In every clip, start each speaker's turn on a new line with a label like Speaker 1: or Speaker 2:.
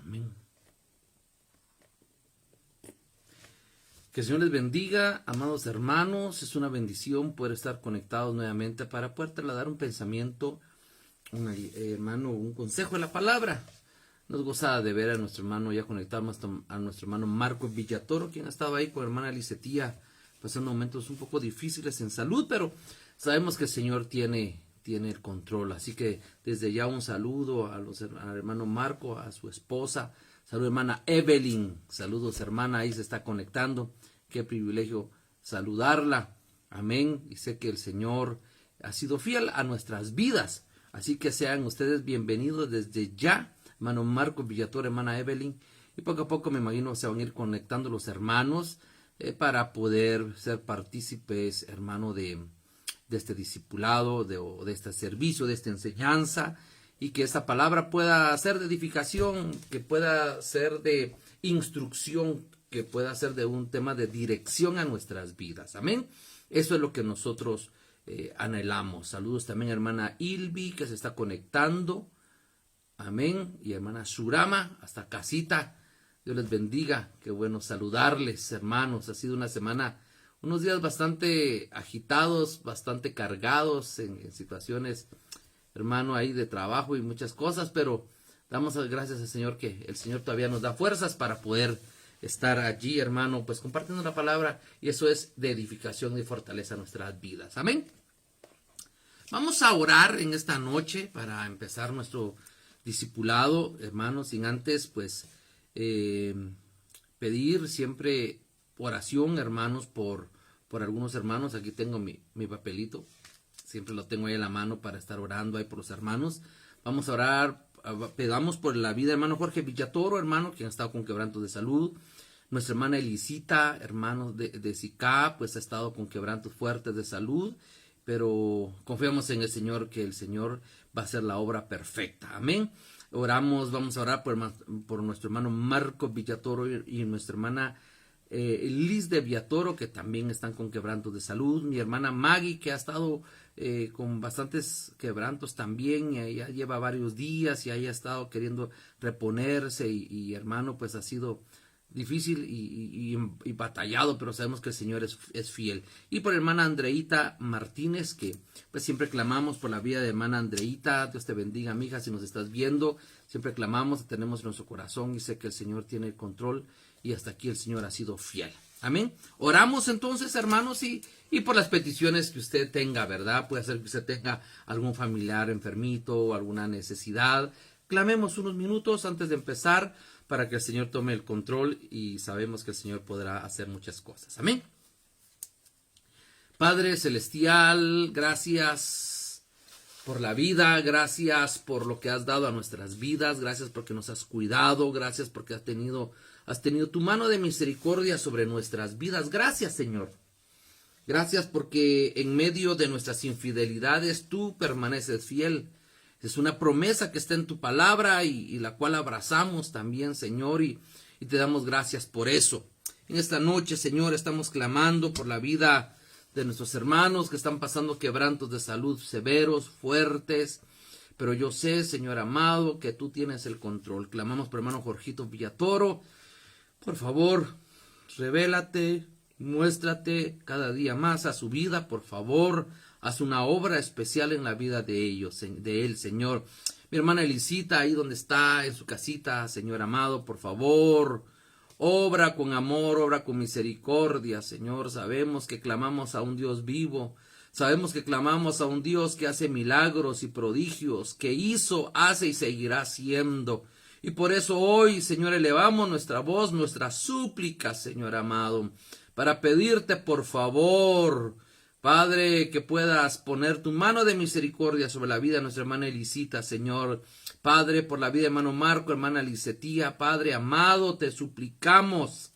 Speaker 1: Amén. Que el Señor les bendiga, amados hermanos. Es una bendición poder estar conectados nuevamente para poder trasladar un pensamiento, hermano, un consejo de la palabra. Nos goza de ver a nuestro hermano ya conectado, a nuestro hermano Marco Villatoro, quien ha estado ahí con hermana Licetía, pasando momentos un poco difíciles en salud, pero sabemos que el Señor tiene el control. Así que desde ya un saludo al hermano Marco, a su esposa. Saludos, hermana Evelyn. Saludos, hermana, ahí se está conectando. Qué privilegio saludarla. Amén. Y sé que el Señor ha sido fiel a nuestras vidas. Así que sean ustedes bienvenidos desde ya, hermano Marco Villator, hermana Evelyn. Y poco a poco me imagino se van a ir conectando los hermanos para poder ser partícipes, hermano, de este discipulado, de este servicio, de esta enseñanza. Y que esta palabra pueda ser de edificación, que pueda ser de instrucción, que pueda ser de un tema de dirección a nuestras vidas. Amén. Eso es lo que nosotros anhelamos. Saludos también a hermana Ilvi, que se está conectando. Amén. Y hermana Surama, hasta casita. Dios les bendiga. Qué bueno saludarles, hermanos. Ha sido una semana, unos días bastante agitados, bastante cargados en situaciones, hermano, ahí de trabajo y muchas cosas, pero damos gracias al Señor que el Señor todavía nos da fuerzas para poder estar allí, hermano, pues compartiendo la palabra, y eso es de edificación y fortaleza a nuestras vidas. Amén. Vamos a orar en esta noche para empezar nuestro discipulado, hermanos, sin antes, pues, pedir siempre oración, hermanos, por algunos hermanos. Aquí tengo mi papelito. Siempre lo tengo ahí en la mano para estar orando ahí por los hermanos. Vamos a orar, pedamos por la vida del hermano Jorge Villatoro, hermano, quien ha estado con quebrantos de salud. Nuestra hermana Elisita, hermano de SICA, pues ha estado con quebrantos fuertes de salud. Pero confiamos en el Señor, que el Señor va a hacer la obra perfecta. Amén. Vamos a orar por nuestro hermano Marco Villatoro y nuestra hermana Liz de Villatoro, que también están con quebrantos de salud. Mi hermana Maggie, que ha estado con bastantes quebrantos también, y ya lleva varios días y ahí ha estado queriendo reponerse, y hermano, pues ha sido difícil y batallado, pero sabemos que el Señor es fiel. Y por hermana Andreita Martínez, que pues siempre clamamos por la vida de hermana Andreita. Dios te bendiga, mija, si nos estás viendo. Siempre clamamos, tenemos en nuestro corazón, y sé que el Señor tiene el control, y hasta aquí el Señor ha sido fiel. Amén. Oramos entonces, hermanos, y por las peticiones que usted tenga, ¿verdad? Puede ser que usted tenga algún familiar enfermito o alguna necesidad. Clamemos unos minutos antes de empezar para que el Señor tome el control, y sabemos que el Señor podrá hacer muchas cosas. Amén. Padre celestial, gracias por la vida, gracias por lo que has dado a nuestras vidas, gracias porque nos has cuidado, gracias porque has tenido tu mano de misericordia sobre nuestras vidas. Gracias, Señor. Gracias porque en medio de nuestras infidelidades tú permaneces fiel. Es una promesa que está en tu palabra y la cual abrazamos también, Señor, y te damos gracias por eso. En esta noche, Señor, estamos clamando por la vida de nuestros hermanos que están pasando quebrantos de salud severos, fuertes. Pero yo sé, Señor amado, que tú tienes el control. Clamamos por hermano Jorgito Villatoro. Por favor, revélate, muéstrate cada día más a su vida, por favor. Haz una obra especial en la vida de él, Señor. Mi hermana Elisita, ahí donde está, en su casita, Señor amado, por favor, obra con amor, obra con misericordia, Señor. Sabemos que clamamos a un Dios vivo. Sabemos que clamamos a un Dios que hace milagros y prodigios, que hizo, hace y seguirá haciendo. Y por eso hoy, Señor, elevamos nuestra voz, nuestra súplica, Señor amado, para pedirte, por favor, Padre, que puedas poner tu mano de misericordia sobre la vida de nuestra hermana Elisita, Señor. Padre, por la vida de hermano Marco, hermana Licetía, Padre amado, te suplicamos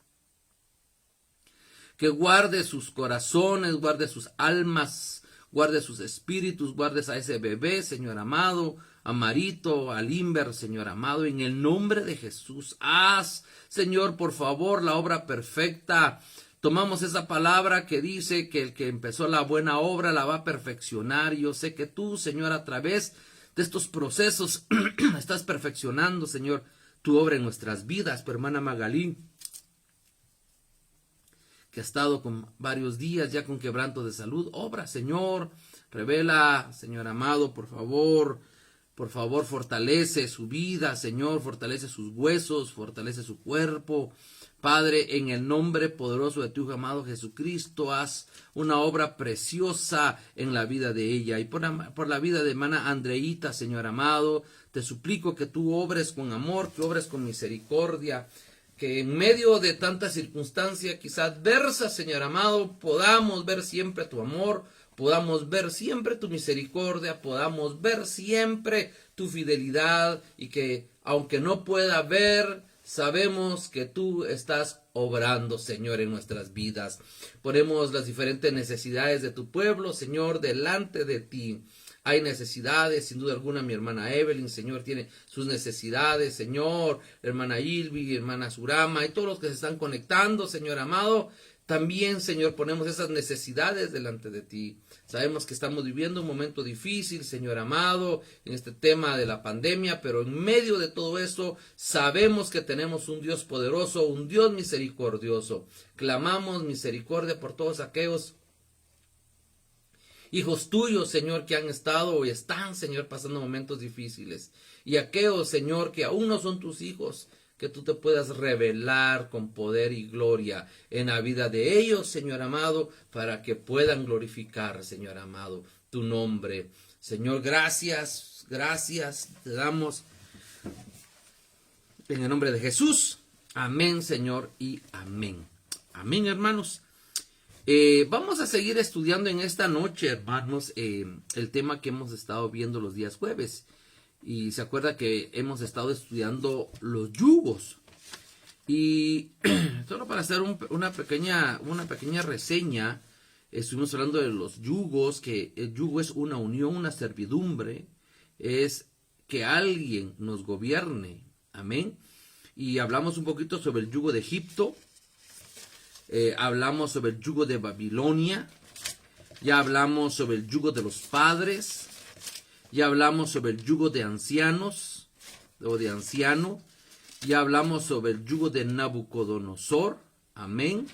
Speaker 1: que guarde sus corazones, guarde sus almas, guarde sus espíritus, guardes a ese bebé, Señor amado, a Marito, a Limber, Señor amado, en el nombre de Jesús. Haz, Señor, por favor, la obra perfecta. Tomamos esa palabra que dice que el que empezó la buena obra la va a perfeccionar. Yo sé que tú, Señor, a través de estos procesos estás perfeccionando, Señor, tu obra en nuestras vidas. Por hermana Magalí, que ha estado con varios días ya con quebranto de salud, obra, Señor, revela, Señor amado, por favor, fortalece su vida, Señor, fortalece sus huesos, fortalece su cuerpo. Padre, en el nombre poderoso de tu Hijo amado Jesucristo, haz una obra preciosa en la vida de ella y por la vida de hermana Andreita, Señor amado. Te suplico que tú obres con amor, que obres con misericordia, que en medio de tanta circunstancia quizás adversas, Señor amado, podamos ver siempre tu amor, podamos ver siempre tu misericordia, podamos ver siempre tu fidelidad y que aunque no pueda ver, sabemos que tú estás obrando, Señor, en nuestras vidas. Ponemos las diferentes necesidades de tu pueblo, Señor, delante de ti. Hay necesidades, sin duda alguna, mi hermana Evelyn, Señor, tiene sus necesidades, Señor, hermana Ilvi, hermana Surama, y todos los que se están conectando, Señor amado. También, Señor, ponemos esas necesidades delante de ti. Sabemos que estamos viviendo un momento difícil, Señor amado, en este tema de la pandemia, pero en medio de todo eso, sabemos que tenemos un Dios poderoso, un Dios misericordioso. Clamamos misericordia por todos aquellos hijos tuyos, Señor, que han estado o están, Señor, pasando momentos difíciles. Y aquellos, Señor, que aún no son tus hijos, que tú te puedas revelar con poder y gloria en la vida de ellos, Señor amado, para que puedan glorificar, Señor amado, tu nombre. Señor, gracias, te damos en el nombre de Jesús. Amén, Señor, y amén. Amén, hermanos. Vamos a seguir estudiando en esta noche, hermanos, el tema que hemos estado viendo los días jueves. Y se acuerda que hemos estado estudiando los yugos. Y solo para hacer una pequeña reseña, estuvimos hablando de los yugos, que el yugo es una unión, una servidumbre, es que alguien nos gobierne. Amén. Y hablamos un poquito sobre el yugo de Egipto. Hablamos sobre el yugo de Babilonia. Ya hablamos sobre el yugo de los padres. Ya hablamos sobre el yugo de ancianos o de anciano. Ya hablamos sobre el yugo de Nabucodonosor. Amén.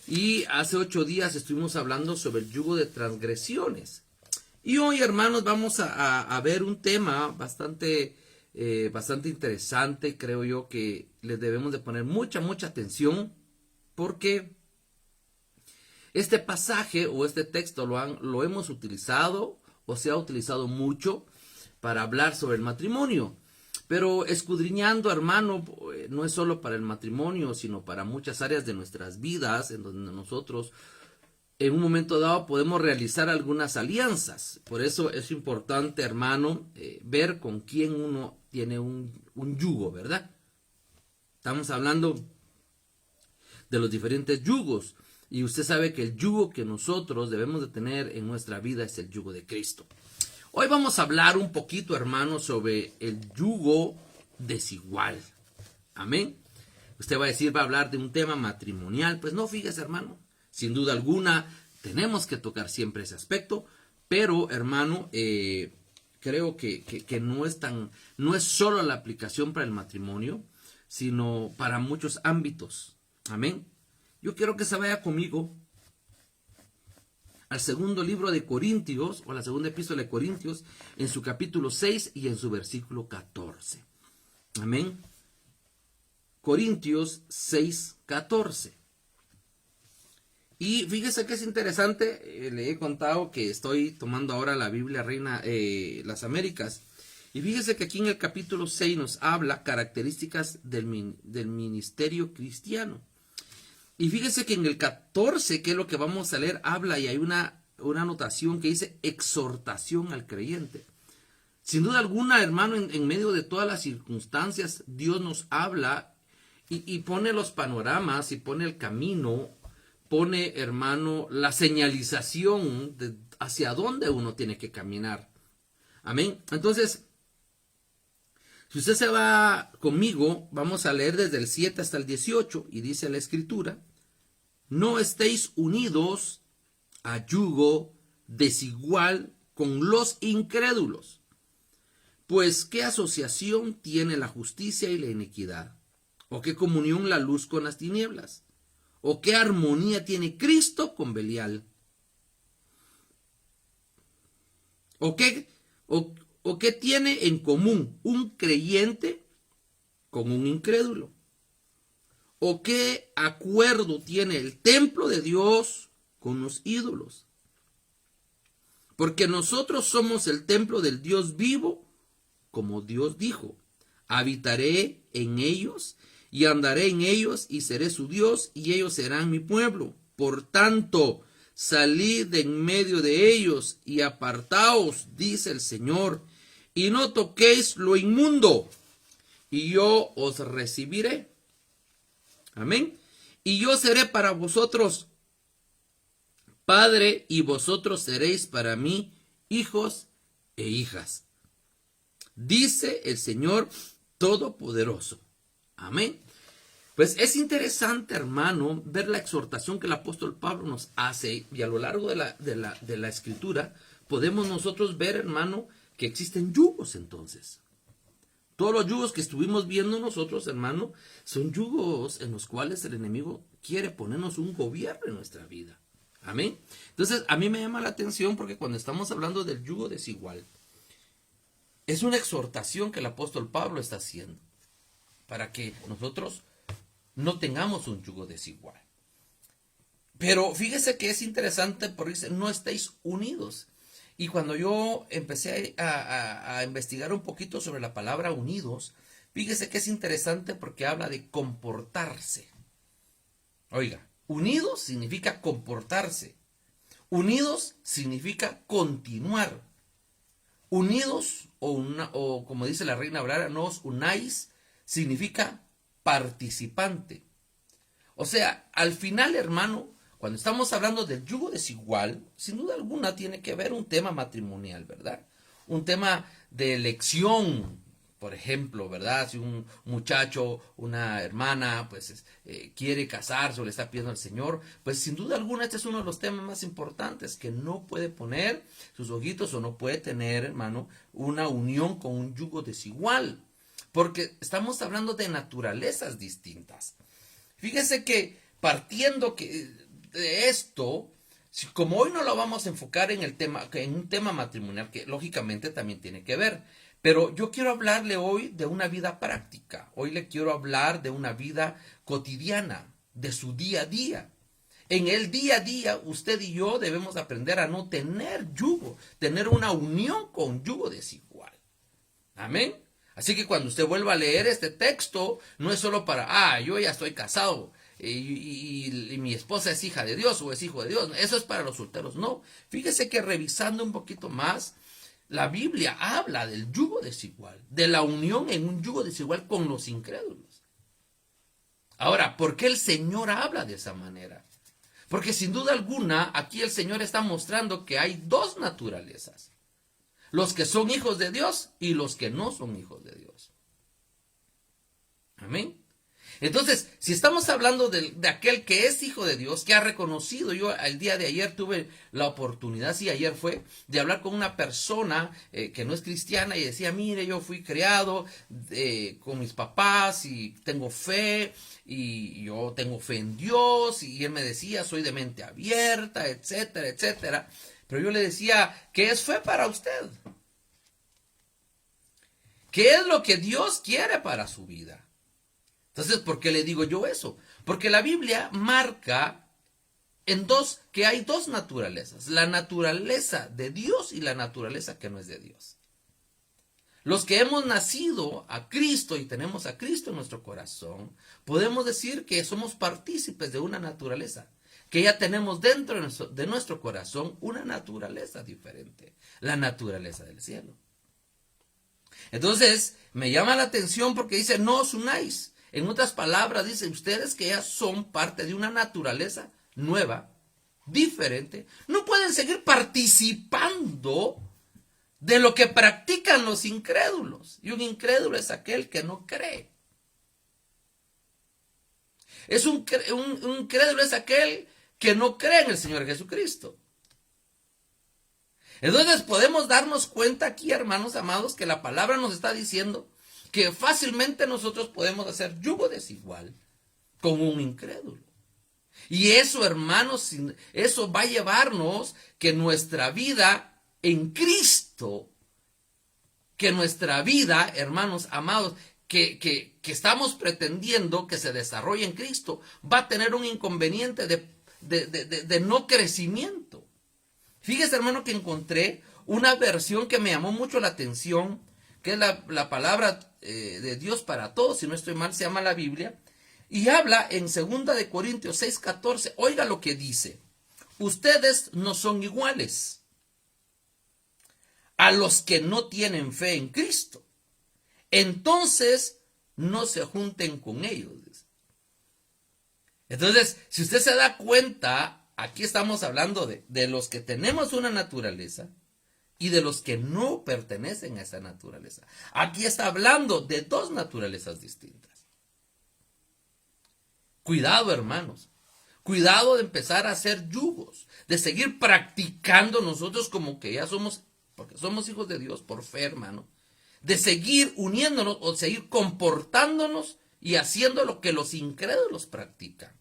Speaker 1: Y hace 8 días estuvimos hablando sobre el yugo de transgresiones. Y hoy, hermanos, vamos a ver un tema bastante interesante. Creo yo que les debemos de poner mucha atención, porque este pasaje o este texto lo hemos utilizado o se ha utilizado mucho para hablar sobre el matrimonio. Pero escudriñando, hermano, no es solo para el matrimonio, sino para muchas áreas de nuestras vidas, en donde nosotros en un momento dado podemos realizar algunas alianzas. Por eso es importante, hermano, ver con quién uno tiene un yugo, ¿verdad? Estamos hablando de los diferentes yugos. Y usted sabe que el yugo que nosotros debemos de tener en nuestra vida es el yugo de Cristo. Hoy vamos a hablar un poquito, hermano, sobre el yugo desigual. Amén. Usted va a decir, va a hablar de un tema matrimonial. Pues no, fíjese, hermano. Sin duda alguna, tenemos que tocar siempre ese aspecto. Pero, hermano, creo que no es solo la aplicación para el matrimonio, sino para muchos ámbitos. Amén. Yo quiero que se vaya conmigo al segundo libro de Corintios, o la segunda epístola de Corintios, en su capítulo 6 y en su versículo 14. Amén. Corintios 6, 14. Y fíjese que es interesante, le he contado que estoy tomando ahora la Biblia Reina las Américas. Y fíjese que aquí en el capítulo 6 nos habla características del ministerio cristiano. Y fíjese que en el 14, que es lo que vamos a leer, habla y hay una anotación que dice exhortación al creyente. Sin duda alguna, hermano, en medio de todas las circunstancias, Dios nos habla y pone los panoramas y pone el camino, pone, hermano, la señalización de hacia dónde uno tiene que caminar. Amén. Entonces, si usted se va conmigo, vamos a leer desde el 7 hasta el 18 y dice la Escritura: no estéis unidos a yugo desigual con los incrédulos. Pues, ¿qué asociación tiene la justicia y la iniquidad? ¿O qué comunión la luz con las tinieblas? ¿O qué armonía tiene Cristo con Belial? ¿O qué tiene en común un creyente con un incrédulo? ¿O qué acuerdo tiene el templo de Dios con los ídolos? Porque nosotros somos el templo del Dios vivo, como Dios dijo: habitaré en ellos y andaré en ellos y seré su Dios y ellos serán mi pueblo. Por tanto, salid de en medio de ellos y apartaos, dice el Señor, y no toquéis lo inmundo, y yo os recibiré. Amén. Y yo seré para vosotros Padre, y vosotros seréis para mí hijos e hijas, dice el Señor Todopoderoso. Amén. Pues es interesante, hermano, ver la exhortación que el apóstol Pablo nos hace, y a lo largo de la escritura podemos nosotros ver, hermano, que existen yugos entonces. Todos los yugos que estuvimos viendo nosotros, hermano, son yugos en los cuales el enemigo quiere ponernos un gobierno en nuestra vida. Amén. Entonces, a mí me llama la atención porque cuando estamos hablando del yugo desigual, es una exhortación que el apóstol Pablo está haciendo para que nosotros no tengamos un yugo desigual. Pero fíjese que es interesante porque dice: no estáis unidos. Y cuando yo empecé a investigar un poquito sobre la palabra unidos, fíjese que es interesante porque habla de comportarse. Oiga, unidos significa comportarse. Unidos significa continuar. Unidos, o como dice la Reina Valera, no os unáis, significa participante. O sea, al final, hermano, cuando estamos hablando del yugo desigual, sin duda alguna tiene que ver un tema matrimonial, ¿verdad? Un tema de elección, por ejemplo, ¿verdad? Si un muchacho, una hermana, pues quiere casarse o le está pidiendo al Señor, pues sin duda alguna este es uno de los temas más importantes, que no puede poner sus ojitos o no puede tener, hermano, una unión con un yugo desigual, porque estamos hablando de naturalezas distintas. Fíjese que partiendo de esto, como hoy no lo vamos a enfocar en un tema matrimonial que lógicamente también tiene que ver, pero yo quiero hablarle hoy de una vida práctica. Hoy le quiero hablar de una vida cotidiana, de su día a día. En el día a día, usted y yo debemos aprender a no tener yugo, tener una unión con yugo desigual. Amén. Así que cuando usted vuelva a leer este texto, no es solo para, yo ya estoy casado y mi esposa es hija de Dios o es hijo de Dios. Eso es para los solteros. No, fíjese que revisando un poquito más, la Biblia habla del yugo desigual, de la unión en un yugo desigual con los incrédulos. Ahora, ¿por qué el Señor habla de esa manera? Porque sin duda alguna, aquí el Señor está mostrando que hay dos naturalezas: los que son hijos de Dios y los que no son hijos de Dios. Amén. Entonces, si estamos hablando de aquel que es hijo de Dios, que ha reconocido, yo el día de ayer tuve la oportunidad, sí, ayer fue, de hablar con una persona que no es cristiana y decía: mire, yo fui criado con mis papás y tengo fe, y yo tengo fe en Dios, y él me decía: soy de mente abierta, etcétera, etcétera. Pero yo le decía: ¿qué es fe para usted? ¿Qué es lo que Dios quiere para su vida? Entonces, ¿por qué le digo yo eso? Porque la Biblia marca que hay dos naturalezas: la naturaleza de Dios y la naturaleza que no es de Dios. Los que hemos nacido a Cristo y tenemos a Cristo en nuestro corazón, podemos decir que somos partícipes de una naturaleza, que ya tenemos dentro de nuestro corazón una naturaleza diferente, la naturaleza del cielo. Entonces, me llama la atención porque dice: no os unáis. En otras palabras, dice: ustedes que ya son parte de una naturaleza nueva, diferente, no pueden seguir participando de lo que practican los incrédulos. Y un incrédulo es aquel que no cree. Un incrédulo es aquel que no cree en el Señor Jesucristo. Entonces podemos darnos cuenta aquí, hermanos amados, que la palabra nos está diciendo que fácilmente nosotros podemos hacer yugo desigual con un incrédulo. Y eso, hermanos, eso va a llevarnos que nuestra vida en Cristo, que nuestra vida, hermanos amados, que estamos pretendiendo que se desarrolle en Cristo, va a tener un inconveniente de no crecimiento. Fíjese, hermano, que encontré una versión que me llamó mucho la atención, que es la palabra de Dios para todos, si no estoy mal, se llama la Biblia, y habla en 2 de Corintios 6:14. Oiga lo que dice: ustedes no son iguales a los que no tienen fe en Cristo. Entonces, no se junten con ellos. Entonces, si usted se da cuenta, aquí estamos hablando de los que tenemos una naturaleza y de los que no pertenecen a esa naturaleza. Aquí está hablando de dos naturalezas distintas. Cuidado, hermanos. Cuidado de empezar a hacer yugos, de seguir practicando nosotros como que ya somos, porque somos hijos de Dios por fe, hermano, de seguir uniéndonos o seguir comportándonos y haciendo lo que los incrédulos practican.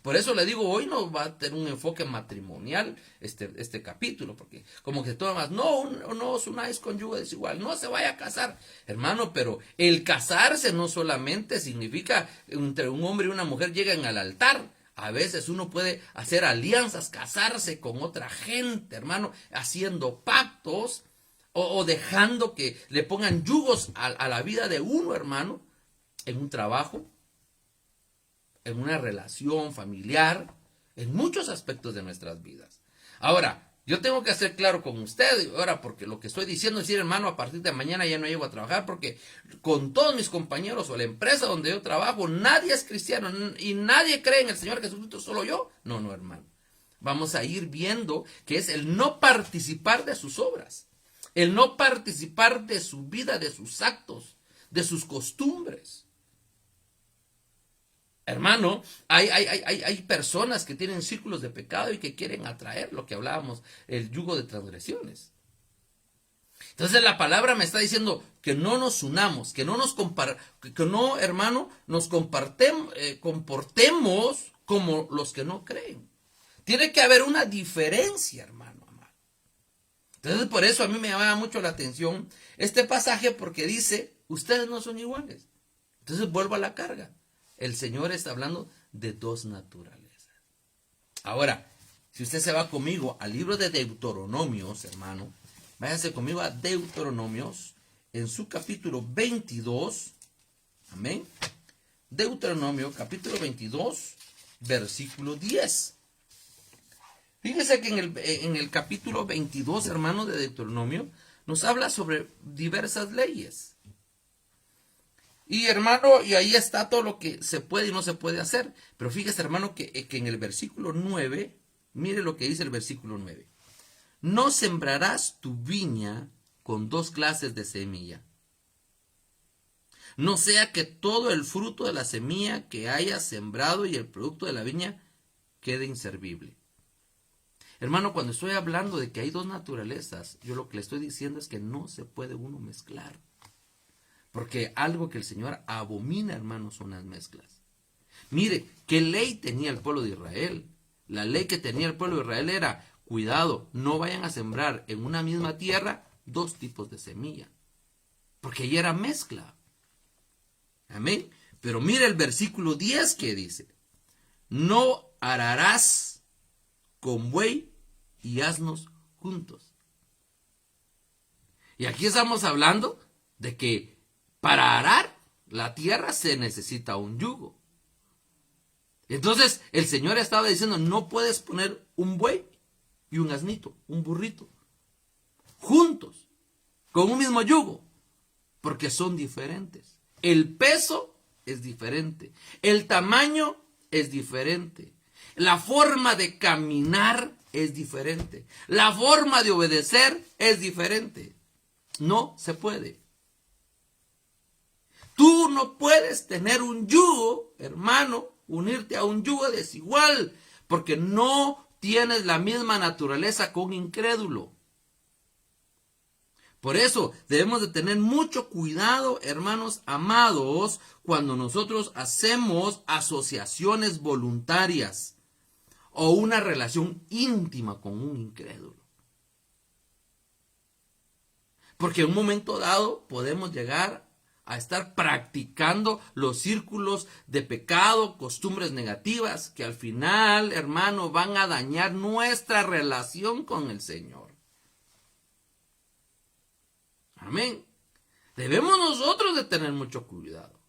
Speaker 1: Por eso le digo, hoy no va a tener un enfoque matrimonial este capítulo, porque como que todo más, no os unáis con yugo desigual, no se vaya a casar, hermano, pero el casarse no solamente significa entre un hombre y una mujer lleguen al altar. A veces uno puede hacer alianzas, casarse con otra gente, hermano, haciendo pactos o dejando que le pongan yugos a la vida de uno, hermano, en un trabajo, en una relación familiar, en muchos aspectos de nuestras vidas. Ahora, yo tengo que ser claro con usted, ahora, porque lo que estoy diciendo es decir, hermano, a partir de mañana ya no llego a trabajar, porque con todos mis compañeros o la empresa donde yo trabajo, nadie es cristiano y nadie cree en el Señor Jesucristo, solo yo. No, hermano. Vamos a ir viendo que es el no participar de sus obras, el no participar de su vida, de sus actos, de sus costumbres. Hermano, hay personas que tienen círculos de pecado y que quieren atraer lo que hablábamos, el yugo de transgresiones. Entonces la palabra me está diciendo que no nos unamos, que no, hermano, nos comportemos como los que no creen. Tiene que haber una diferencia, hermano amado. Entonces por eso a mí me llamaba mucho la atención este pasaje, porque dice, ustedes no son iguales. Entonces vuelvo a la carga. El Señor está hablando de dos naturalezas. Ahora, si usted se va conmigo al libro de Deuteronomios, hermano, váyase conmigo a Deuteronomios en su capítulo 22. Amén. Deuteronomio capítulo 22, versículo 10. Fíjese que en el capítulo 22, hermano, de Deuteronomio, nos habla sobre diversas leyes. Y hermano, y ahí está todo lo que se puede y no se puede hacer. Pero fíjese, hermano, que en el versículo 9, mire lo que dice el versículo 9. No sembrarás tu viña con dos clases de semilla. No sea que todo el fruto de la semilla que hayas sembrado y el producto de la viña quede inservible. Hermano, cuando estoy hablando de que hay dos naturalezas, yo lo que le estoy diciendo es que no se puede uno mezclar. Porque algo que el Señor abomina, hermanos, son las mezclas. Mire, ¿qué ley tenía el pueblo de Israel? La ley que tenía el pueblo de Israel era, cuidado, no vayan a sembrar en una misma tierra dos tipos de semilla. Porque ya era mezcla. Amén. Pero mire el versículo 10 que dice, no ararás con buey y asnos juntos. Y aquí estamos hablando de que para arar la tierra se necesita un yugo. Entonces el Señor estaba diciendo, no puedes poner un buey y un asnito, un burrito, juntos, con un mismo yugo, porque son diferentes. El peso es diferente, el tamaño es diferente, la forma de caminar es diferente, la forma de obedecer es diferente. No se puede. Tú no puedes tener un yugo, hermano, unirte a un yugo desigual, porque no tienes la misma naturaleza que un incrédulo. Por eso debemos de tener mucho cuidado, hermanos amados, cuando nosotros hacemos asociaciones voluntarias o una relación íntima con un incrédulo. Porque en un momento dado podemos llegar a estar practicando los círculos de pecado, costumbres negativas, que al final, hermano, van a dañar nuestra relación con el Señor. Amén. Debemos nosotros de tener mucho cuidado.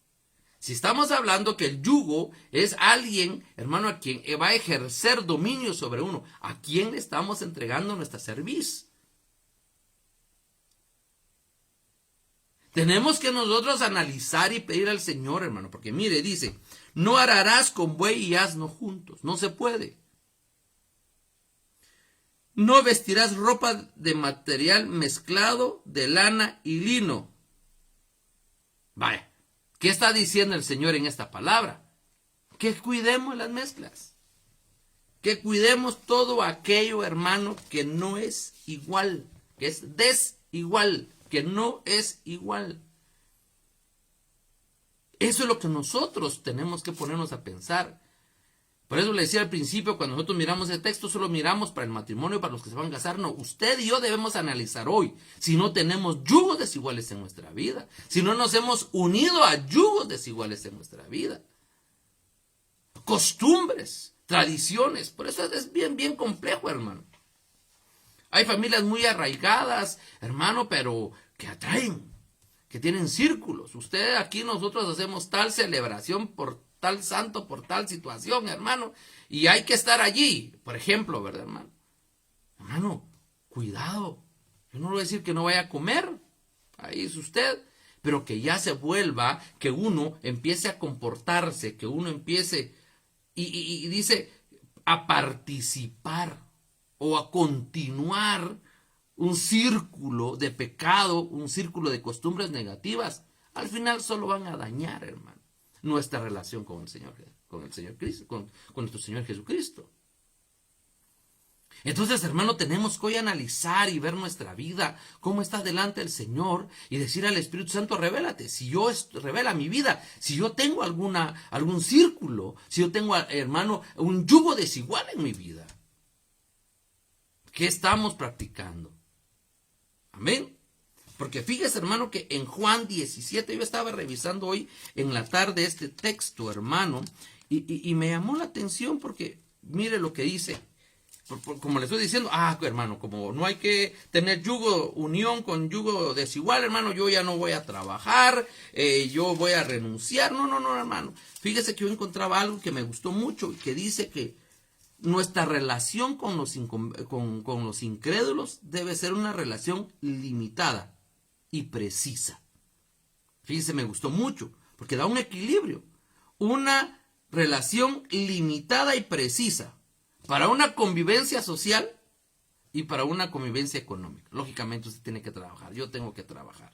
Speaker 1: Si estamos hablando que el yugo es alguien, hermano, a quien va a ejercer dominio sobre uno, ¿a quién le estamos entregando nuestra cerviz? Tenemos que nosotros analizar y pedir al Señor, hermano, porque mire, dice, no ararás con buey y asno juntos, no se puede. No vestirás ropa de material mezclado de lana y lino. Vaya, ¿qué está diciendo el Señor en esta palabra? Que cuidemos las mezclas. Que cuidemos todo aquello, hermano, que no es igual, que es desigual, que no es igual. Eso es lo que nosotros tenemos que ponernos a pensar. Por eso le decía al principio, cuando nosotros miramos el texto, solo miramos para el matrimonio, para los que se van a casar. No, usted y yo debemos analizar hoy si no tenemos yugos desiguales en nuestra vida, si no nos hemos unido a yugos desiguales en nuestra vida. Costumbres, tradiciones, por eso es bien complejo, hermano. Hay familias muy arraigadas, hermano, pero que atraen, que tienen círculos. Usted aquí, nosotros hacemos tal celebración por tal santo, por tal situación, hermano, y hay que estar allí, por ejemplo, ¿verdad, hermano? Hermano, cuidado, yo no le voy a decir que no vaya a comer, ahí es usted, pero que ya se vuelva, que uno empiece a comportarse, que uno empiece, y dice, a participar o a continuar un círculo de pecado, un círculo de costumbres negativas, al final solo van a dañar, hermano, nuestra relación con el Señor Cristo, con nuestro Señor Jesucristo. Entonces, hermano, tenemos que hoy analizar y ver nuestra vida, cómo está delante del Señor, y decir al Espíritu Santo, revélate, revela mi vida, si yo tengo algún círculo, si yo tengo, hermano, un yugo desigual en mi vida. ¿Qué estamos practicando? Amén. Porque fíjese, hermano, que en Juan 17, yo estaba revisando hoy en la tarde este texto, hermano, y me llamó la atención porque mire lo que dice. Como le estoy diciendo, hermano, como no hay que tener unión con yugo desigual, hermano, yo ya no voy a trabajar, yo voy a renunciar. No, hermano. Fíjese que yo encontraba algo que me gustó mucho y que dice que nuestra relación con los incrédulos debe ser una relación limitada y precisa. Fíjese, me gustó mucho, porque da un equilibrio. Una relación limitada y precisa para una convivencia social y para una convivencia económica. Lógicamente usted tiene que trabajar, yo tengo que trabajar.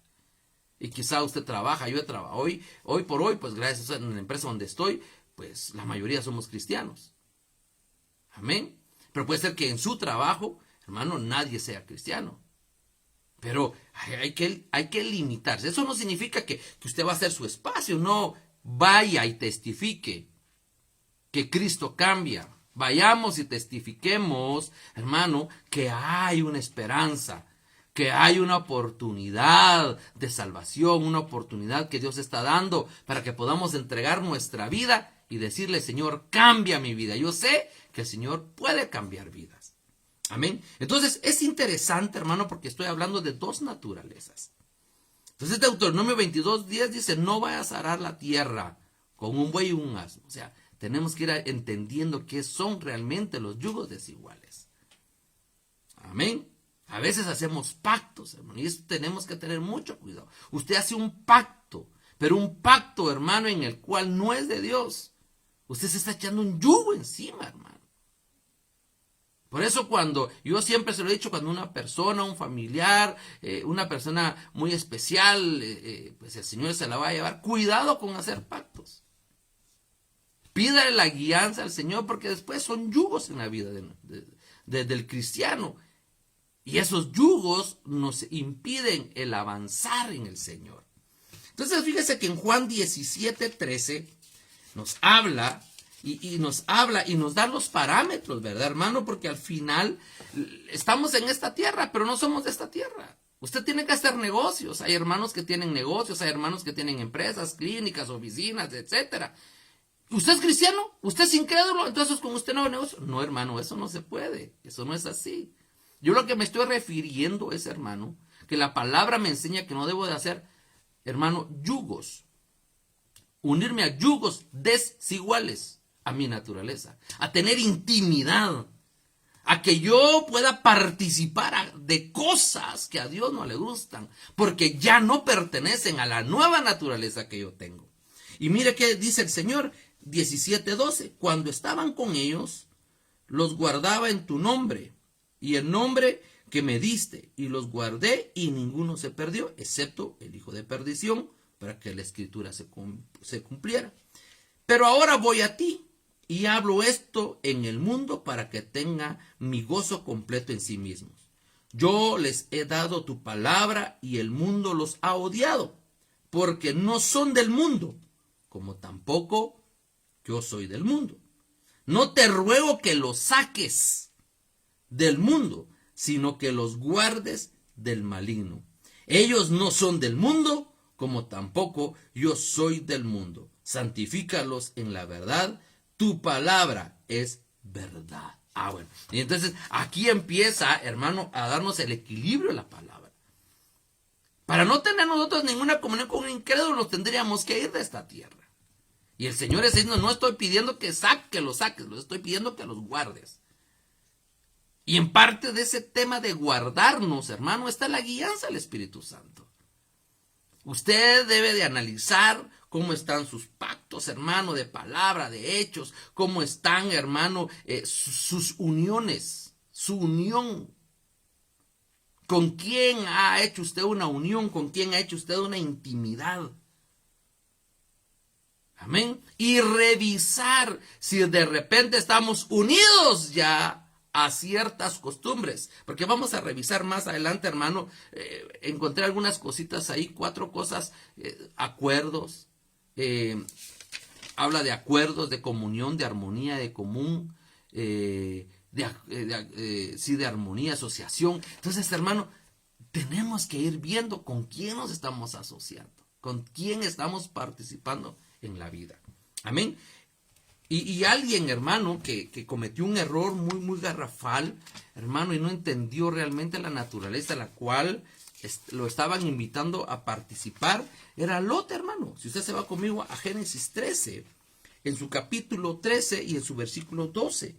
Speaker 1: Y quizá usted trabaja, yo trabajo. Hoy por hoy, pues gracias a la empresa donde estoy, pues la mayoría somos cristianos. Amén. Pero puede ser que en su trabajo, hermano, nadie sea cristiano. Pero hay que limitarse. Eso no significa que usted va a hacer su espacio. No, vaya y testifique que Cristo cambia. Vayamos y testifiquemos, hermano, que hay una esperanza, que hay una oportunidad de salvación, una oportunidad que Dios está dando para que podamos entregar nuestra vida y decirle, Señor, cambia mi vida. Yo sé que el Señor puede cambiar vidas. Amén. Entonces es interesante, hermano, porque estoy hablando de dos naturalezas. Entonces Deuteronomio 22:10 dice, no vayas a arar la tierra con un buey y un asno. O sea, tenemos que ir entendiendo qué son realmente los yugos desiguales. Amén. A veces hacemos pactos, hermano, y eso tenemos que tener mucho cuidado. Usted hace un pacto, pero un pacto, hermano, en el cual no es de Dios. Usted se está echando un yugo encima, hermano. Por eso yo siempre se lo he dicho, cuando una persona, un familiar, una persona muy especial, pues el Señor se la va a llevar. Cuidado con hacer pactos. Pídale la guianza al Señor, porque después son yugos en la vida del cristiano. Y esos yugos nos impiden el avanzar en el Señor. Entonces fíjese que en Juan 17:13 nos habla y nos da los parámetros, ¿verdad, hermano? Porque al final estamos en esta tierra, pero no somos de esta tierra. Usted tiene que hacer negocios. Hay hermanos que tienen negocios, hay hermanos que tienen empresas, clínicas, oficinas, etcétera. ¿Usted es cristiano? ¿Usted es incrédulo? Entonces con usted no hay negocio. No, hermano, eso no se puede. Eso no es así. Yo lo que me estoy refiriendo es, hermano, que la palabra me enseña que no debo de hacer, hermano, yugos. Unirme a yugos desiguales a mi naturaleza. A tener intimidad. A que yo pueda participar de cosas que a Dios no le gustan. Porque ya no pertenecen a la nueva naturaleza que yo tengo. Y mire qué dice el Señor 17:12. Cuando estaban con ellos, los guardaba en tu nombre y el nombre que me diste, y los guardé y ninguno se perdió, excepto el hijo de perdición, para que la escritura se cumpliera. Pero ahora voy a ti y hablo esto en el mundo para que tenga mi gozo completo en sí mismos. Yo les he dado tu palabra y el mundo los ha odiado, porque no son del mundo, como tampoco yo soy del mundo. No te ruego que los saques del mundo, sino que los guardes del maligno. Ellos no son del mundo, como tampoco yo soy del mundo. Santifícalos en la verdad. Tu palabra es verdad. Bueno. Y entonces aquí empieza, hermano, a darnos el equilibrio de la palabra. Para no tener nosotros ninguna comunión con un incrédulo, tendríamos que ir de esta tierra. Y el Señor es diciendo, no estoy pidiendo que los saques, los estoy pidiendo que los guardes. Y en parte de ese tema de guardarnos, hermano, está la guianza del Espíritu Santo. Usted debe de analizar cómo están sus pactos, hermano, de palabra, de hechos, cómo están, hermano, sus uniones, su unión. ¿Con quién ha hecho usted una unión? ¿Con quién ha hecho usted una intimidad? Amén. Y revisar si de repente estamos unidos ya a ciertas costumbres. Porque vamos a revisar más adelante, hermano. Encontré algunas cositas ahí, 4 cosas, acuerdos. Habla de acuerdos, de comunión, de armonía, de común, de armonía, asociación. Entonces, hermano, tenemos que ir viendo con quién nos estamos asociando, con quién estamos participando en la vida. Amén. Y alguien, hermano, que cometió un error muy garrafal, hermano, y no entendió realmente la naturaleza a la cual lo estaban invitando a participar, era Lot, hermano. Si usted se va conmigo a Génesis 13, en su capítulo 13 y en su versículo 12.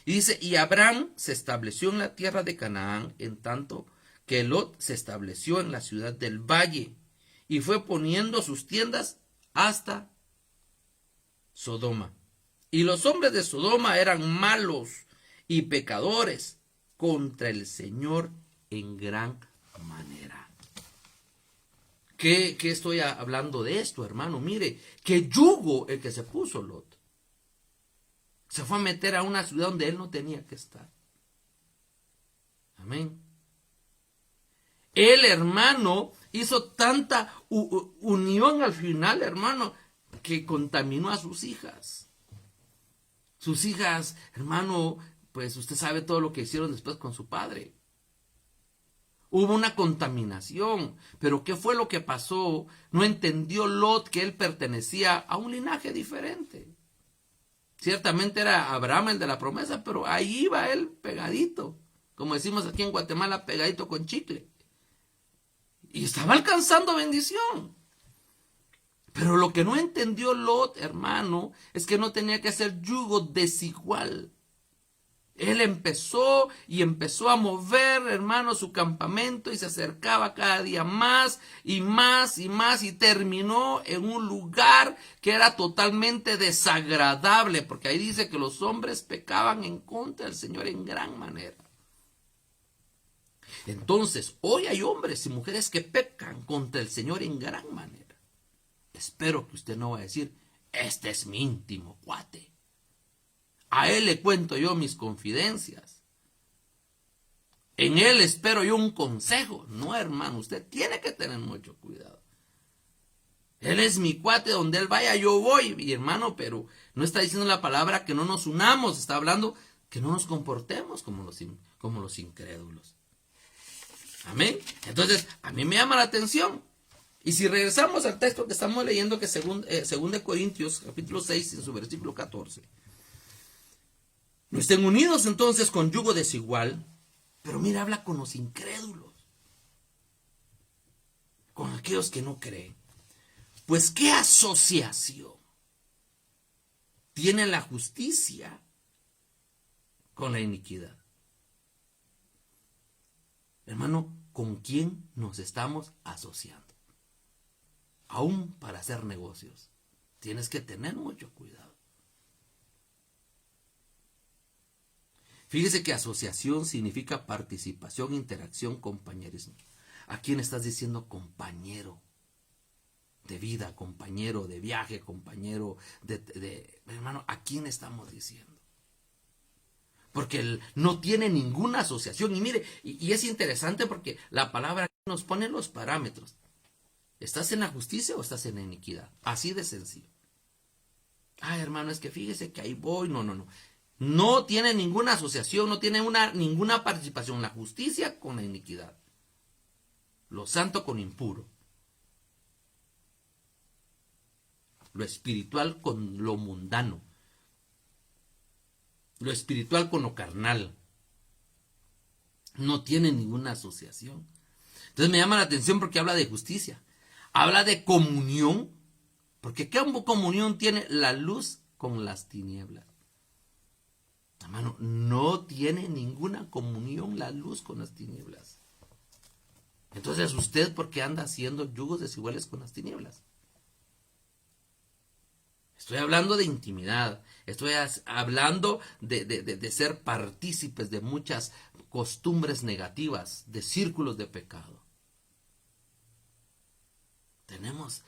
Speaker 1: Y dice, y Abraham se estableció en la tierra de Canaán, en tanto que Lot se estableció en la ciudad del valle, y fue poniendo sus tiendas hasta Sodoma. Y los hombres de Sodoma eran malos y pecadores contra el Señor en gran manera. ¿Qué estoy hablando de esto, hermano? Mire, qué yugo el que se puso Lot. Se fue a meter a una ciudad donde él no tenía que estar. Amén. El hermano hizo tanta unión al final, hermano, que contaminó a sus hijas. Sus hijas, hermano, pues usted sabe todo lo que hicieron después con su padre. Hubo una contaminación, pero ¿qué fue lo que pasó? No entendió Lot que él pertenecía a un linaje diferente. Ciertamente era Abraham el de la promesa, pero ahí iba él pegadito, como decimos aquí en Guatemala, pegadito con chicle. Y estaba alcanzando bendición. Pero lo que no entendió Lot, hermano, es que no tenía que hacer yugo desigual. Él empezó a mover, hermano, su campamento y se acercaba cada día más y más y más y terminó en un lugar que era totalmente desagradable, porque ahí dice que los hombres pecaban en contra del Señor en gran manera. Entonces, hoy hay hombres y mujeres que pecan contra el Señor en gran manera. Espero que usted no va a decir, Este es mi íntimo cuate. A él le cuento yo mis confidencias. En él espero yo un consejo. No, hermano, usted tiene que tener mucho cuidado. Él es mi cuate, donde él vaya yo voy, mi hermano, pero no está diciendo la palabra que no nos unamos, está hablando que no nos comportemos como los incrédulos. Amén. Entonces, a mí me llama la atención. Y si regresamos al texto que estamos leyendo, que es 2 Corintios, capítulo 6, en su versículo 14. No estén unidos entonces con yugo desigual, pero mira, habla con los incrédulos, con aquellos que no creen. Pues, ¿qué asociación tiene la justicia con la iniquidad? Hermano, ¿con quién nos estamos asociando? Aún para hacer negocios, tienes que tener mucho cuidado. Fíjese que asociación significa participación, interacción, compañerismo. ¿A quién estás diciendo compañero de vida, compañero de viaje, compañero hermano, ¿a quién estamos diciendo? Porque él no tiene ninguna asociación. Y mire, y es interesante porque la palabra nos pone los parámetros. ¿Estás en la justicia o estás en la iniquidad? Así de sencillo. Hermano, es que fíjese que ahí voy. No. No tiene ninguna asociación, no tiene ninguna participación. La justicia con la iniquidad. Lo santo con impuro. Lo espiritual con lo mundano. Lo espiritual con lo carnal. No tiene ninguna asociación. Entonces me llama la atención porque habla de justicia. Habla de comunión. Porque ¿qué comunión tiene la luz con las tinieblas? Hermano, no tiene ninguna comunión la luz con las tinieblas. Entonces, ¿usted por qué anda haciendo yugos desiguales con las tinieblas? Estoy hablando de intimidad. Estoy hablando de ser partícipes de muchas costumbres negativas, de círculos de pecado. Debemos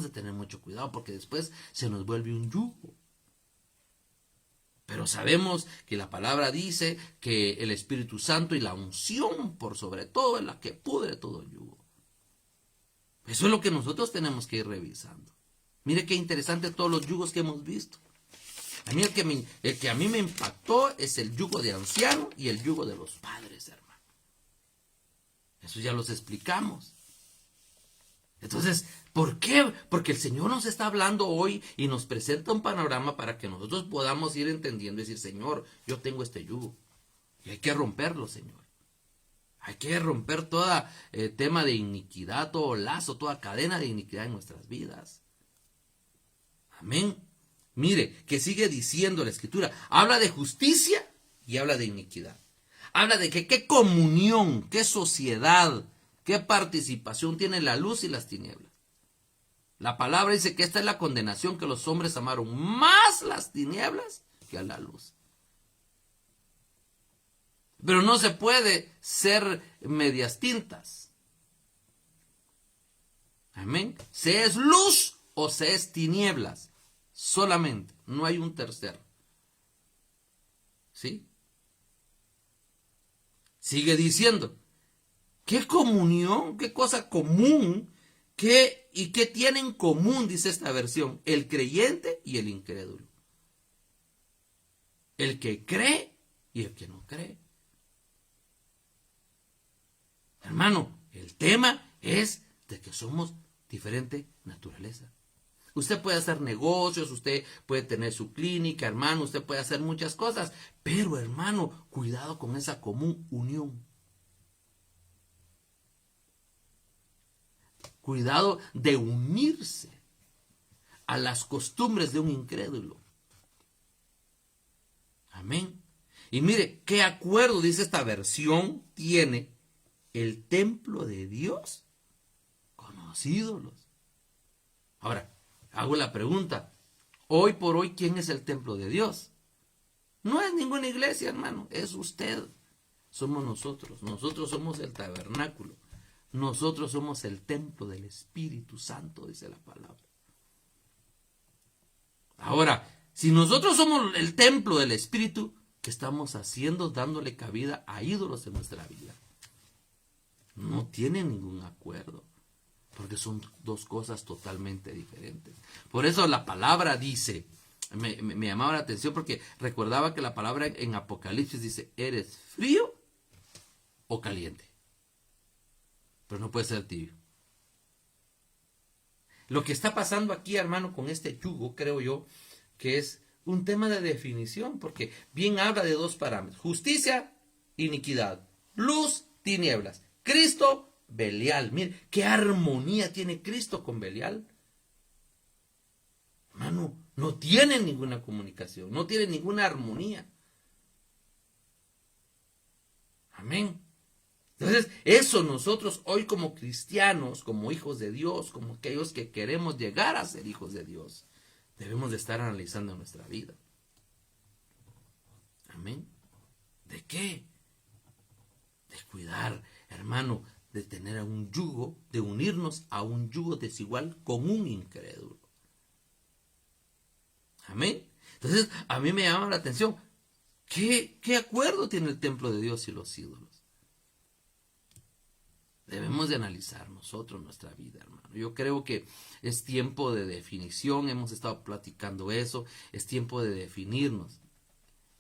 Speaker 1: de tener mucho cuidado porque después se nos vuelve un yugo. Pero sabemos que la palabra dice que el Espíritu Santo y la unción por sobre todo es la que pudre todo yugo. Eso es lo que nosotros tenemos que ir revisando. Mire qué interesante todos los yugos que hemos visto. A mí el que a mí me impactó es el yugo de anciano y el yugo de los padres, hermano. Eso ya los explicamos. Entonces, ¿por qué? Porque el Señor nos está hablando hoy y nos presenta un panorama para que nosotros podamos ir entendiendo y decir, Señor, yo tengo este yugo. Y hay que romperlo, Señor. Hay que romper todo tema de iniquidad, todo lazo, toda cadena de iniquidad en nuestras vidas. Amén. Mire, que sigue diciendo la Escritura. Habla de justicia y habla de iniquidad. Habla de que qué comunión, qué sociedad, qué participación tienen la luz y las tinieblas. La palabra dice que esta es la condenación, que los hombres amaron más las tinieblas que a la luz. Pero no se puede ser medias tintas. Amén. Se es luz o se es tinieblas. Solamente. No hay un tercero. ¿Sí? Sigue diciendo. ¿Qué comunión? ¿Qué cosa común? ¿Y qué tienen en común? Dice esta versión. El creyente y el incrédulo. El que cree y el que no cree. Hermano, el tema es de que somos diferente naturaleza. Usted puede hacer negocios, usted puede tener su clínica, hermano, usted puede hacer muchas cosas, pero hermano, cuidado con esa común unión. Cuidado de unirse a las costumbres de un incrédulo. Amén. Y mire, ¿qué acuerdo, dice esta versión, tiene el templo de Dios con los ídolos? Ahora, hago la pregunta, hoy por hoy, ¿quién es el templo de Dios? No es ninguna iglesia, hermano, es usted. Somos nosotros. Nosotros somos el tabernáculo. Nosotros somos el templo del Espíritu Santo, dice la palabra. Ahora, si nosotros somos el templo del Espíritu, ¿qué estamos haciendo dándole cabida a ídolos en nuestra vida? No tiene ningún acuerdo, porque son dos cosas totalmente diferentes. Por eso la palabra dice, me llamaba la atención porque recordaba que la palabra en Apocalipsis dice, ¿eres frío o caliente? Pero no puede ser tibio. Lo que está pasando aquí, hermano, con este yugo, creo yo, que es un tema de definición, porque bien habla de dos parámetros: justicia, iniquidad; luz, tinieblas; Cristo, Belial. Mire, qué armonía tiene Cristo con Belial. Hermano, no tiene ninguna comunicación, no tiene ninguna armonía. Amén. Entonces, eso nosotros hoy como cristianos, como hijos de Dios, como aquellos que queremos llegar a ser hijos de Dios, debemos de estar analizando nuestra vida. Amén. ¿De qué? De cuidar, hermano, de tener a un yugo, de unirnos a un yugo desigual con un incrédulo. Amén. Entonces, a mí me llama la atención, ¿qué acuerdo tiene el templo de Dios y los ídolos? Debemos de analizar nosotros nuestra vida, hermano. Yo creo que es tiempo de definición, hemos estado platicando eso, es tiempo de definirnos.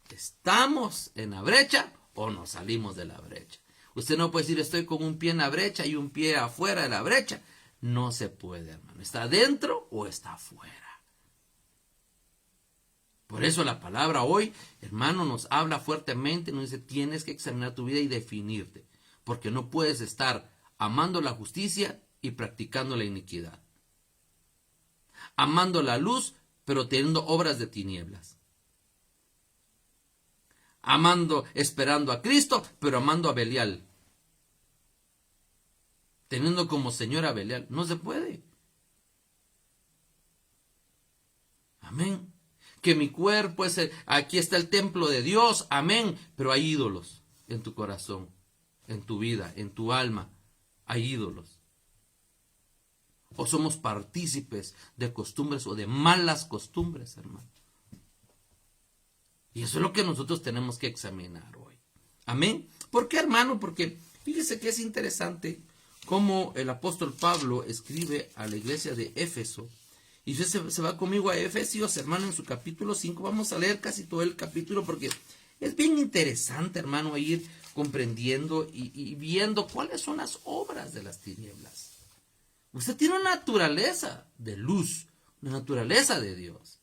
Speaker 1: ¿Estamos en la brecha o nos salimos de la brecha? Usted no puede decir, estoy con un pie en la brecha y un pie afuera de la brecha. No se puede, hermano. ¿Está dentro o está afuera? Por eso la palabra hoy, hermano, nos habla fuertemente, nos dice, tienes que examinar tu vida y definirte, porque no puedes estar amando la justicia y practicando la iniquidad. Amando la luz, pero teniendo obras de tinieblas. Esperando a Cristo, pero amando a Belial. Teniendo como señor a Belial. No se puede. Amén. Que mi cuerpo es aquí está el templo de Dios. Amén. Pero hay ídolos en tu corazón, en tu vida, en tu alma. Hay ídolos. O somos partícipes de costumbres o de malas costumbres, hermano. Y eso es lo que nosotros tenemos que examinar hoy. Amén. ¿Por qué, hermano? Porque fíjese que es interesante cómo el apóstol Pablo escribe a la iglesia de Éfeso. Y usted se va conmigo a Efesios, hermano, en su capítulo 5. Vamos a leer casi todo el capítulo porque es bien interesante, hermano, ir comprendiendo y viendo cuáles son las obras de las tinieblas. Usted tiene una naturaleza de luz, una naturaleza de Dios.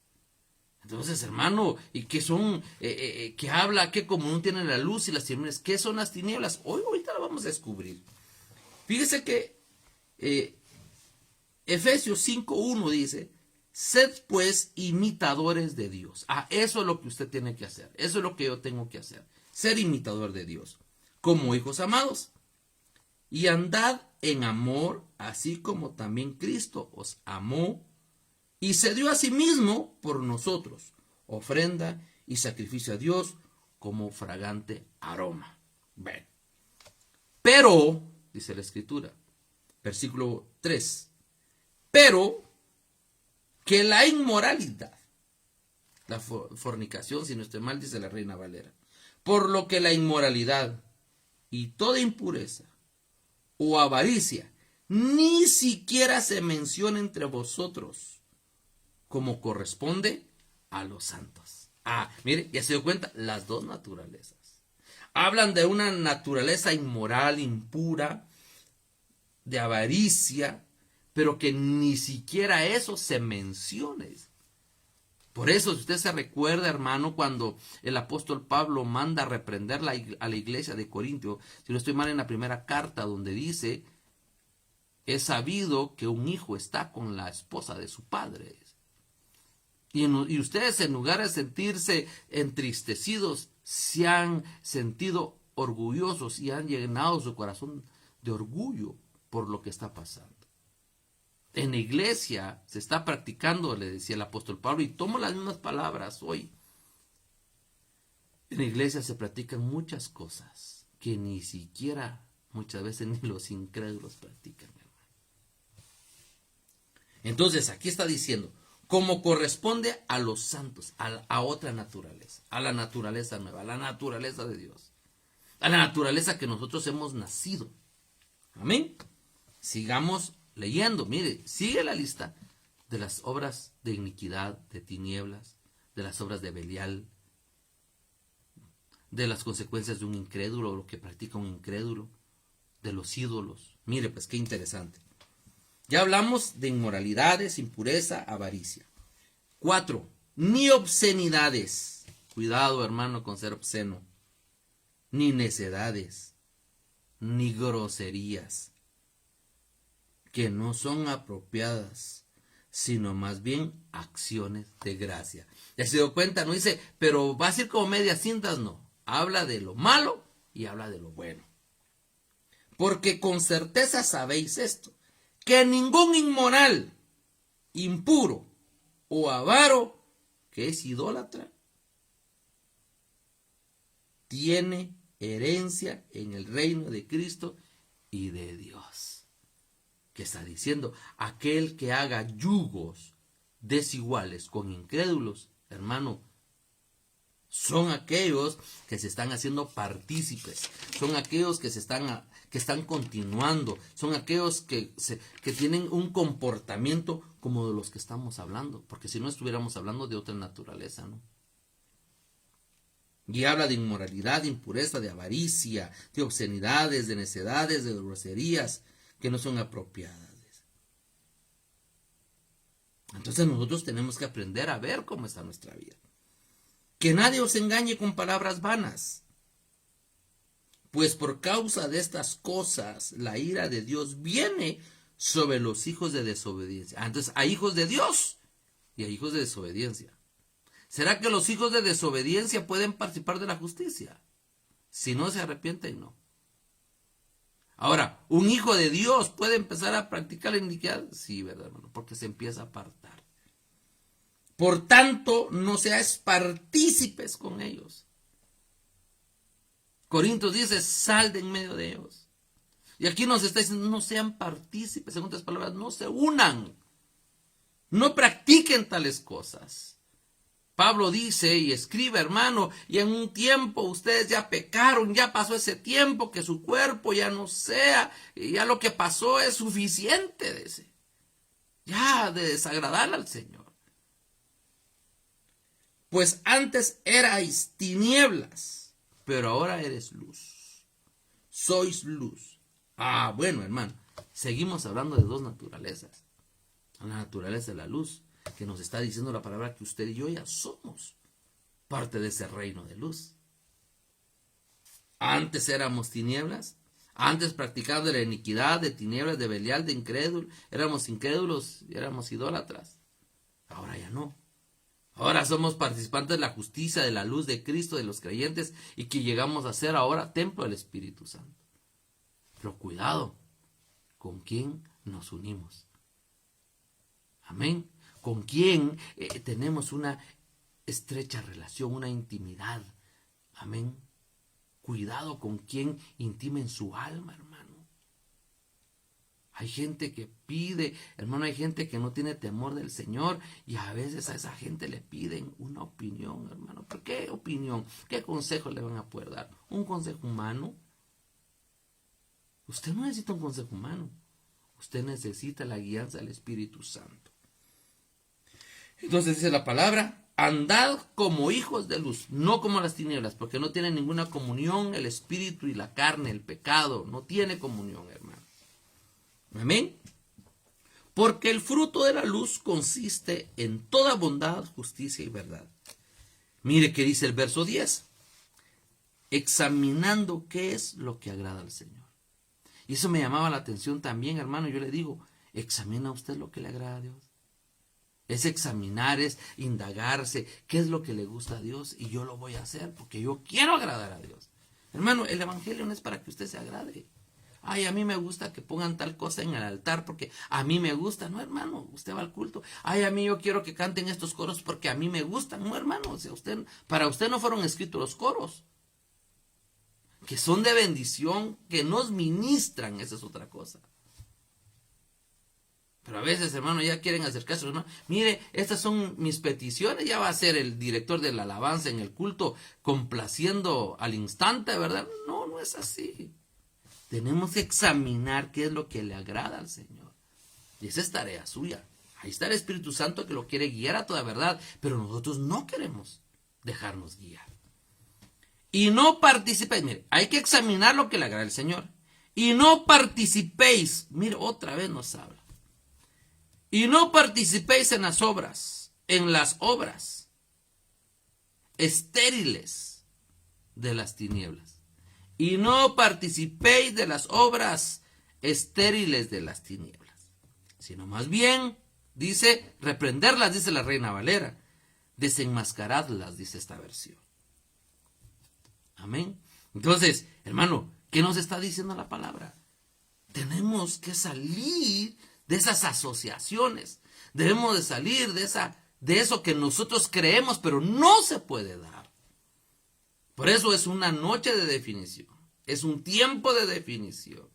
Speaker 1: Entonces, hermano, ¿y qué son? ¿Qué habla? ¿Qué común tiene la luz y las tinieblas? ¿Qué son las tinieblas? Ahorita lo vamos a descubrir. Fíjese que Efesios 5:1 dice, sed pues imitadores de Dios. Eso es lo que usted tiene que hacer. Eso es lo que yo tengo que hacer. Ser imitador de Dios. Como hijos amados. Y andad en amor, así como también Cristo os amó y se dio a sí mismo por nosotros, ofrenda y sacrificio a Dios como fragante aroma. Ven. Pero, dice la Escritura, versículo 3, pero que la inmoralidad, la fornicación, si no estoy mal, dice la Reina Valera, por lo que la inmoralidad y toda impureza o avaricia ni siquiera se menciona entre vosotros, como corresponde a los santos. Mire, ya se dio cuenta, las dos naturalezas. Hablan de una naturaleza inmoral, impura, de avaricia, pero que ni siquiera eso se mencione. Por eso, si usted se recuerda, hermano, cuando el apóstol Pablo manda a reprender a la iglesia de Corintio, si no estoy mal en la primera carta, donde dice, es sabido que un hijo está con la esposa de su padre. Y ustedes, en lugar de sentirse entristecidos, se han sentido orgullosos y han llenado su corazón de orgullo por lo que está pasando. En la iglesia se está practicando, le decía el apóstol Pablo, y tomo las mismas palabras hoy. En la iglesia se practican muchas cosas que ni siquiera, muchas veces, ni los incrédulos practican. Entonces, aquí está diciendo, como corresponde a los santos, a otra naturaleza, a la naturaleza nueva, a la naturaleza de Dios, a la naturaleza que nosotros hemos nacido. Amén. Sigamos leyendo, mire, sigue la lista de las obras de iniquidad, de tinieblas, de las obras de Belial, de las consecuencias de un incrédulo, lo que practica un incrédulo, de los ídolos. Mire, pues qué interesante. Ya hablamos de inmoralidades, impureza, avaricia. 4. Ni obscenidades. Cuidado, hermano, con ser obsceno. Ni necedades, ni groserías, que no son apropiadas, sino más bien acciones de gracia. Ya se dio cuenta, no dice, pero va a ser como medias cintas, no. Habla de lo malo y habla de lo bueno. Porque con certeza sabéis esto, que ningún inmoral, impuro o avaro, que es idólatra, tiene herencia en el reino de Cristo y de Dios. ¿Qué está diciendo? Aquel que haga yugos desiguales con incrédulos, hermano, son aquellos que se están haciendo partícipes, son aquellos que están continuando, son aquellos que tienen un comportamiento como de los que estamos hablando, porque si no estuviéramos hablando de otra naturaleza, ¿no? Y habla de inmoralidad, de impureza, de avaricia, de obscenidades, de necedades, de groserías que no son apropiadas. Entonces nosotros tenemos que aprender a ver cómo está nuestra vida. Que nadie os engañe con palabras vanas, pues por causa de estas cosas la ira de Dios viene sobre los hijos de desobediencia. Entonces hay hijos de Dios y hay hijos de desobediencia. ¿Será que los hijos de desobediencia pueden participar de la justicia? Si no se arrepienten, no. Ahora, ¿un hijo de Dios puede empezar a practicar la iniquidad? Sí, ¿verdad, hermano? Porque se empieza a apartar. Por tanto, no seáis partícipes con ellos. Corintios dice, sal de en medio de ellos. Y aquí nos está diciendo, no sean partícipes, en otras palabras, no se unan. No practiquen tales cosas. Pablo dice y escribe, hermano, y en un tiempo ustedes ya pecaron, ya pasó ese tiempo, que su cuerpo ya no sea, y ya lo que pasó es suficiente de ese. Ya de desagradar al Señor. Pues antes erais tinieblas, pero ahora eres luz. Sois luz. Ah, bueno, hermano, seguimos hablando de dos naturalezas. La naturaleza de la luz, que nos está diciendo la palabra que usted y yo ya somos parte de ese reino de luz. Antes éramos tinieblas, antes practicando la iniquidad, de tinieblas, de Belial, de incrédulo, éramos incrédulos y éramos idólatras. Ahora ya no. Ahora somos participantes de la justicia, de la luz de Cristo, de los creyentes, y que llegamos a ser ahora templo del Espíritu Santo. Pero cuidado, ¿con quién nos unimos? Amén. ¿Con quién tenemos una estrecha relación, una intimidad? Amén. Cuidado con quién intimen su alma, hermano. Hay gente que pide, hermano, hay gente que no tiene temor del Señor y a veces a esa gente le piden una opinión, hermano. ¿Pero qué opinión? ¿Qué consejo le van a poder dar? ¿Un consejo humano? Usted no necesita un consejo humano. Usted necesita la guianza del Espíritu Santo. Entonces dice la palabra, andad como hijos de luz, no como las tinieblas, porque no tienen ninguna comunión el espíritu y la carne, el pecado, no tiene comunión, hermano. Amén. Porque el fruto de la luz consiste en toda bondad, justicia y verdad. Mire que dice el verso 10, examinando qué es lo que agrada al Señor. Y eso me llamaba la atención también, hermano. Yo le digo, ¿examina usted lo que le agrada a Dios? Es examinar, es indagarse, qué es lo que le gusta a Dios y yo lo voy a hacer porque yo quiero agradar a Dios. Hermano, el evangelio no es para que usted se agrade. Ay, a mí me gusta que pongan tal cosa en el altar porque a mí me gusta. No, hermano, usted va al culto. Ay, a mí yo quiero que canten estos coros porque a mí me gustan. No, hermano, o sea, para usted no fueron escritos los coros. Que son de bendición, que nos ministran, esa es otra cosa. Pero a veces, hermano, ya quieren acercarse, hermano. Mire, estas son mis peticiones. Ya va a ser el director de la alabanza en el culto complaciendo al instante, ¿verdad? No, no es así. Tenemos que examinar qué es lo que le agrada al Señor. Y esa es tarea suya. Ahí está el Espíritu Santo que lo quiere guiar a toda verdad. Pero nosotros no queremos dejarnos guiar. Y no participéis. Mire, hay que examinar lo que le agrada al Señor. Y no participéis. Mire, otra vez nos habla. Y no participéis en las obras estériles de las tinieblas. Y no participéis de las obras estériles de las tinieblas. Sino más bien, dice, reprenderlas, dice la Reina Valera. Desenmascaradlas, dice esta versión. Amén. Entonces, hermano, ¿qué nos está diciendo la palabra? Tenemos que salir de esas asociaciones. Debemos de salir de eso que nosotros creemos, pero no se puede dar. Por eso es una noche de definición. Es un tiempo de definición.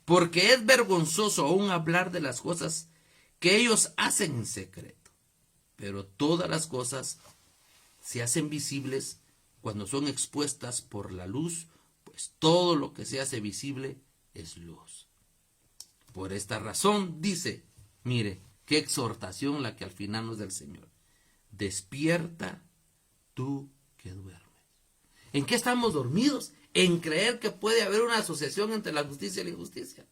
Speaker 1: Porque es vergonzoso aún hablar de las cosas que ellos hacen en secreto. Pero todas las cosas se hacen visibles cuando son expuestas por la luz, pues todo lo que se hace visible es luz. Por esta razón dice, mire, qué exhortación la que al final nos da el Señor. Despierta tú que duermes. ¿En qué estamos dormidos? En creer que puede haber una asociación entre la justicia y la injusticia.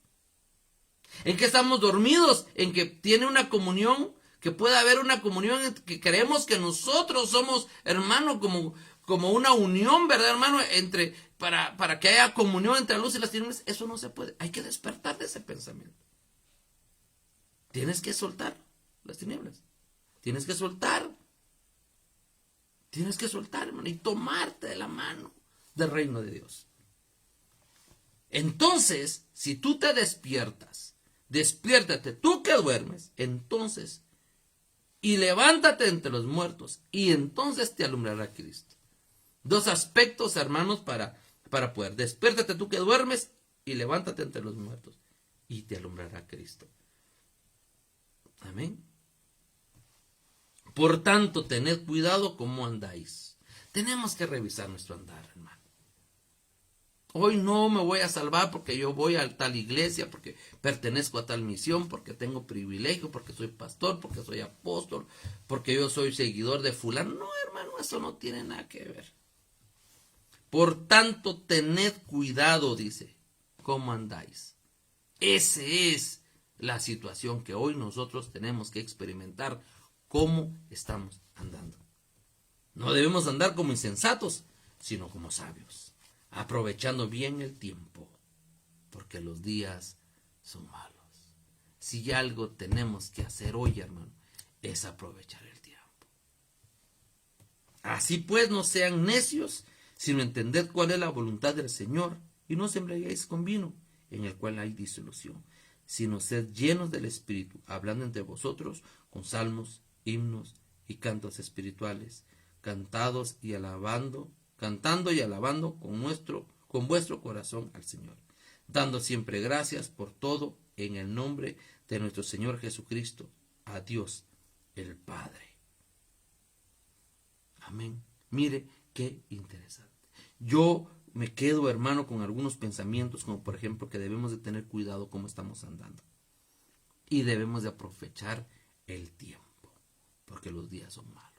Speaker 1: ¿En qué estamos dormidos? En que tiene una comunión, que puede haber una comunión, que creemos que nosotros somos, hermano, como una unión, ¿verdad, hermano? Para que haya comunión entre la luz y las tinieblas. Eso no se puede. Hay que despertar de ese pensamiento. Tienes que soltar las tinieblas. Tienes que soltar, hermano, y tomarte de la mano del reino de Dios. Entonces, si tú te despiertas, despiértate tú que duermes, entonces, y levántate entre los muertos, y entonces te alumbrará Cristo. Dos aspectos, hermanos, para poder. Despiértate tú que duermes, y levántate entre los muertos, y te alumbrará Cristo. Amén. Por tanto, tened cuidado cómo andáis. Tenemos que revisar nuestro andar, hermano. Hoy no me voy a salvar porque yo voy a tal iglesia, porque pertenezco a tal misión, porque tengo privilegio, porque soy pastor, porque soy apóstol, porque yo soy seguidor de fulano. No, hermano, eso no tiene nada que ver. Por tanto, tened cuidado, dice, cómo andáis. Esa es la situación que hoy nosotros tenemos que experimentar, cómo estamos andando. No debemos andar como insensatos, sino como sabios, aprovechando bien el tiempo, porque los días son malos. Si algo tenemos que hacer hoy, hermano, es aprovechar el tiempo. Así pues, no sean necios, sino entended cuál es la voluntad del Señor, y no os embriaguéis con vino, en el cual hay disolución, sino sed llenos del Espíritu, hablando entre vosotros con salmos, himnos y cantos espirituales, cantando y alabando con vuestro corazón al Señor, dando siempre gracias por todo en el nombre de nuestro Señor Jesucristo, a Dios el Padre. Amén. Mire qué interesante. Yo me quedo, hermano, con algunos pensamientos, como por ejemplo que debemos de tener cuidado cómo estamos andando. Y debemos de aprovechar el tiempo, porque los días son malos.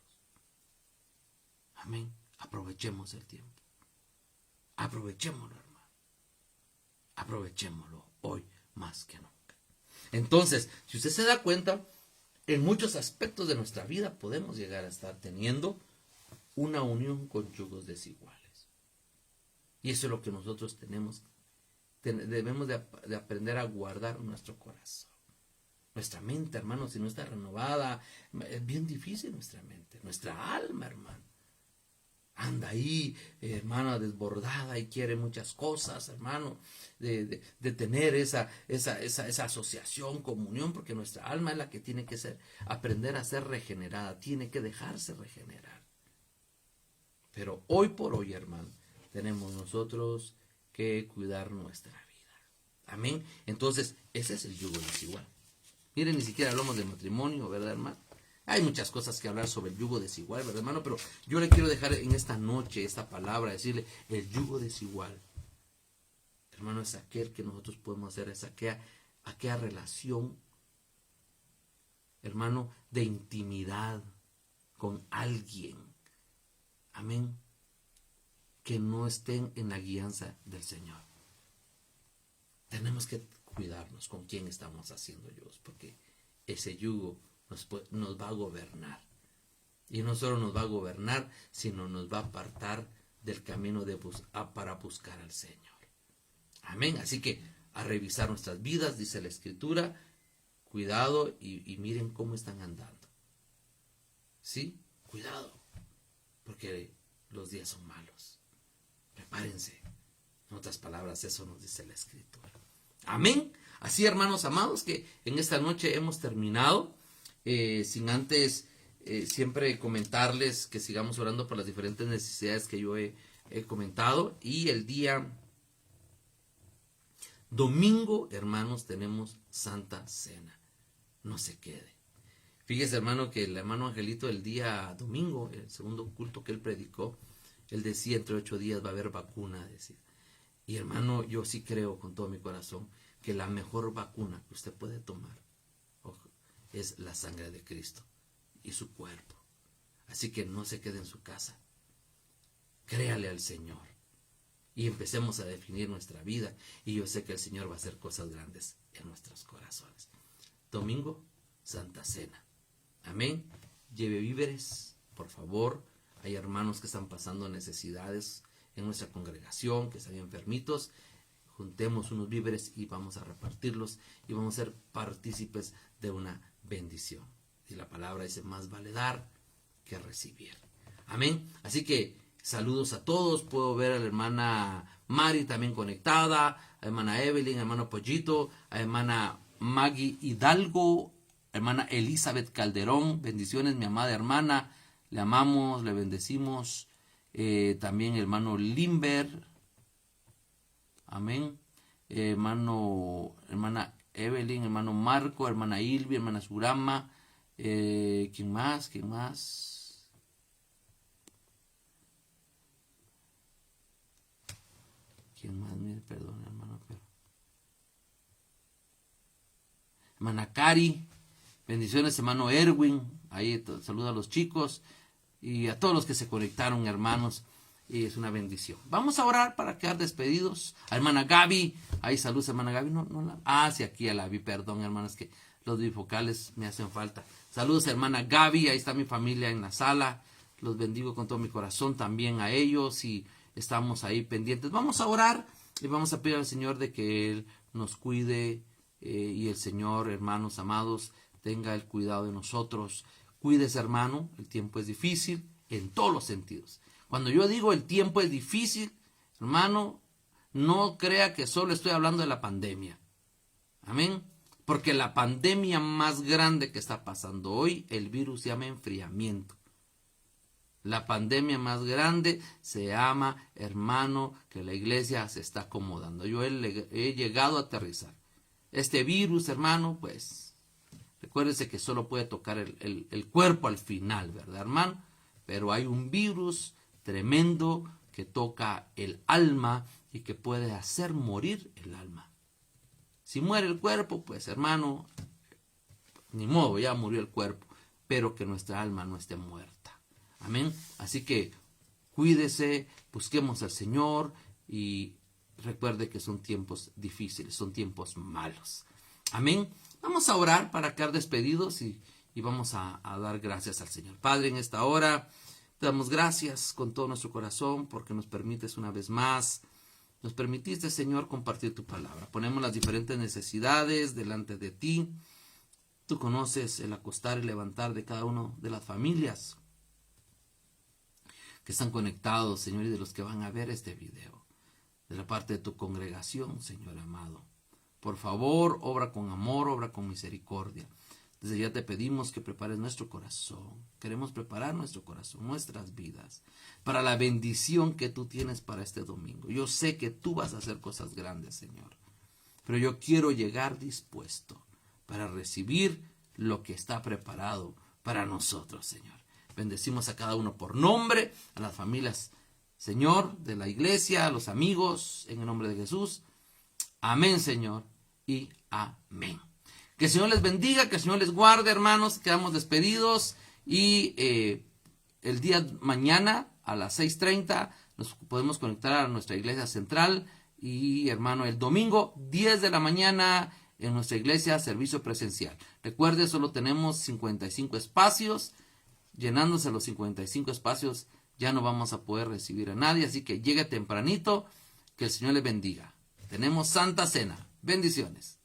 Speaker 1: Amén. Aprovechemos el tiempo. Aprovechémoslo, hermano. Aprovechémoslo hoy más que nunca. Entonces, si usted se da cuenta, en muchos aspectos de nuestra vida podemos llegar a estar teniendo una unión con yugos desiguales. Y eso es lo que nosotros debemos de aprender a guardar en nuestro corazón. Nuestra mente, hermano, si no está renovada, es bien difícil nuestra mente. Nuestra alma, hermano, anda ahí, hermano, desbordada y quiere muchas cosas, hermano, de tener esa asociación, comunión, porque nuestra alma es la que tiene que aprender a ser regenerada, tiene que dejarse regenerar. Pero hoy por hoy, hermano, tenemos nosotros que cuidar nuestra vida. Amén. Entonces, ese es el yugo desigual. Miren, ni siquiera hablamos de matrimonio, ¿verdad, hermano? Hay muchas cosas que hablar sobre el yugo desigual, ¿verdad, hermano? Pero yo le quiero dejar en esta noche esta palabra, decirle, el yugo desigual, hermano, es aquel que nosotros podemos hacer, es aquella relación, hermano, de intimidad con alguien, amén, que no estén en la guianza del Señor. Tenemos que cuidarnos con quién estamos haciendo yugos, porque ese yugo nos va a gobernar. Y no solo nos va a gobernar, sino nos va a apartar del camino para buscar al Señor. Amén. Así que a revisar nuestras vidas, dice la Escritura, cuidado y miren cómo están andando. ¿Sí? Cuidado, porque los días son malos. Prepárense. En otras palabras, eso nos dice la Escritura. Amén. Así, hermanos amados, que en esta noche hemos terminado. Sin antes siempre comentarles que sigamos orando por las diferentes necesidades que yo he comentado. Y el día domingo, hermanos, tenemos Santa Cena. No se quede. Fíjese, hermano, que el hermano Angelito el día domingo, el segundo culto que él predicó, él decía, entre 8 días va a haber vacuna, decía. Y hermano, yo sí creo con todo mi corazón que la mejor vacuna que usted puede tomar, ojo, es la sangre de Cristo y su cuerpo. Así que no se quede en su casa. Créale al Señor. Y empecemos a definir nuestra vida. Y yo sé que el Señor va a hacer cosas grandes en nuestros corazones. Domingo, Santa Cena. Amén. Lleve víveres, por favor. Hay hermanos que están pasando necesidades en nuestra congregación, que están enfermitos. Juntemos unos víveres y vamos a repartirlos y vamos a ser partícipes de una bendición. Y la palabra dice, más vale dar que recibir. Amén. Así que saludos a todos. Puedo ver a la hermana Mari también conectada, a la hermana Evelyn, a hermano Pollito, a la hermana Maggie Hidalgo, hermana Elizabeth Calderón. Bendiciones, mi amada hermana. Le amamos, le bendecimos. También hermano Limber. Amén. Hermana Evelyn, hermano Marco, hermana Ilvi, hermana Surama. ¿Quién más? ¿Quién más? ¿Quién más? Mire, perdón, hermano. Hermana Cari. Bendiciones, hermano Erwin. Ahí saluda a los chicos y a todos los que se conectaron, hermanos. Y es una bendición. Vamos a orar para quedar despedidos. A hermana Gaby. Ahí saludos, hermana Gaby. Sí, aquí ya la vi. Perdón, hermanas, que los bifocales me hacen falta. Saludos, hermana Gaby. Ahí está mi familia en la sala. Los bendigo con todo mi corazón también a ellos. Y estamos ahí pendientes. Vamos a orar y vamos a pedir al Señor de que Él nos cuide. Y el Señor, hermanos amados, tenga el cuidado de nosotros. Cuídese, hermano. El tiempo es difícil en todos los sentidos. Cuando yo digo el tiempo es difícil, hermano, no crea que solo estoy hablando de la pandemia. Amén. Porque la pandemia más grande que está pasando hoy, el virus se llama enfriamiento. La pandemia más grande se llama, hermano, que la iglesia se está acomodando. Yo he llegado a aterrizar. Este virus, hermano, pues, recuérdese que solo puede tocar el cuerpo al final, ¿verdad, hermano? Pero hay un virus tremendo que toca el alma y que puede hacer morir el alma. Si muere el cuerpo, pues hermano, ni modo, ya murió el cuerpo, pero que nuestra alma no esté muerta. Amén. Así que cuídese, busquemos al Señor y recuerde que son tiempos difíciles, son tiempos malos. Amén. Vamos a orar para quedar despedidos y vamos a dar gracias al Señor. Padre, en esta hora te damos gracias con todo nuestro corazón porque nos permites una vez más, nos permitiste, Señor, compartir tu palabra. Ponemos las diferentes necesidades delante de ti. Tú conoces el acostar y levantar de cada una de las familias que están conectados, Señor, y de los que van a ver este video. De la parte de tu congregación, Señor amado. Por favor, obra con amor, obra con misericordia. Desde ya te pedimos que prepares nuestro corazón. Queremos preparar nuestro corazón, nuestras vidas, para la bendición que tú tienes para este domingo. Yo sé que tú vas a hacer cosas grandes, Señor. Pero yo quiero llegar dispuesto para recibir lo que está preparado para nosotros, Señor. Bendecimos a cada uno por nombre, a las familias, Señor, de la iglesia, a los amigos, en el nombre de Jesús. Amén, Señor, y amén. Que el Señor les bendiga, que el Señor les guarde, hermanos. Quedamos despedidos y el día mañana a las 6:30 nos podemos conectar a nuestra iglesia central. Y, hermano, el domingo 10 de la mañana en nuestra iglesia, servicio presencial. Recuerde, solo tenemos 55 espacios. Llenándose los 55 espacios, ya no vamos a poder recibir a nadie. Así que llegue tempranito, que el Señor le bendiga. Tenemos Santa Cena. Bendiciones.